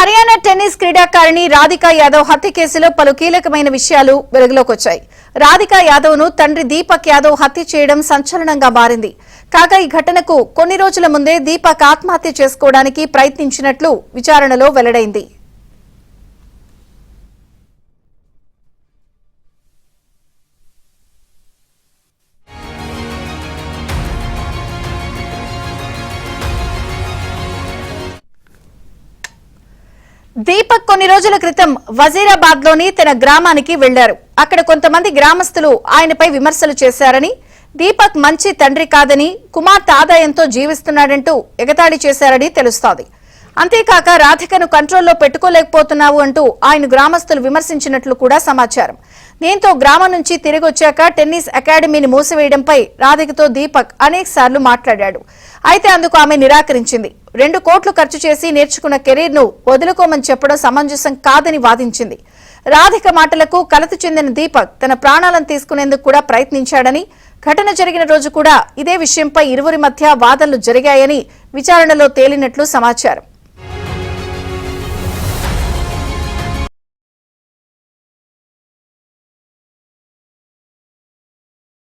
Haryana tennis క్రీడాకారిణి రాధికా యాదవ్ హత్య కేసులో పలు కీలకమైన విషయాలు వెలుగులోకి వచ్చాయి. రాధికా యాదవ్ ను తండ్రి దీపక్ యాదవ్ హత్య చేయడం సంచలనంగా మారింది. కాగా ఈ ఘటనకు కొన్ని రోజుల ముందే దీపక్ ఆత్మహత్య చేసుకోవడానికి ప్రయత్నించినట్లు విచారణలో వెల్లడైంది. దీపక్ కొన్ని రోజుల క్రితం వజీరాబాద్ లోని తన గ్రామానికి వెళ్లారు. అక్కడ కొంతమంది గ్రామస్తులు ఆయనపై విమర్శలు చేశారని, దీపక్ మంచి తండ్రి కాదని, కుమార్తె ఆదాయంతో జీవిస్తున్నాడంటూ ఎగతాళి చేశారని తెలుస్తోంది. అంతేకాక రాధికను కంట్రోల్లో పెట్టుకోలేకపోతున్నావు అంటూ ఆయన గ్రామస్తులు విమర్శించినట్లు కూడా సమాచారం. దీంతో గ్రామం నుంచి తిరిగొచ్చాక టెన్నిస్ అకాడమీని మూసివేయడంపై రాధికతో దీపక్ అనేకసార్లు మాట్లాడాడు. అయితే అందుకు ఆమె నిరాకరించింది. 2 కోట్లు ఖర్చు చేసి నేర్చుకున్న కెరీర్ ను వదులుకోమని చెప్పడం సమంజసం కాదని వాదించింది. రాధిక మాటలకు కలత చెందిన దీపక్ తన ప్రాణాలను తీసుకునేందుకు కూడా ప్రయత్నించాడని, ఘటన జరిగిన రోజు కూడా ఇదే విషయంపై ఇరువురి మధ్య వాదనలు జరిగాయని విచారణలో తేలినట్లు సమాచారం.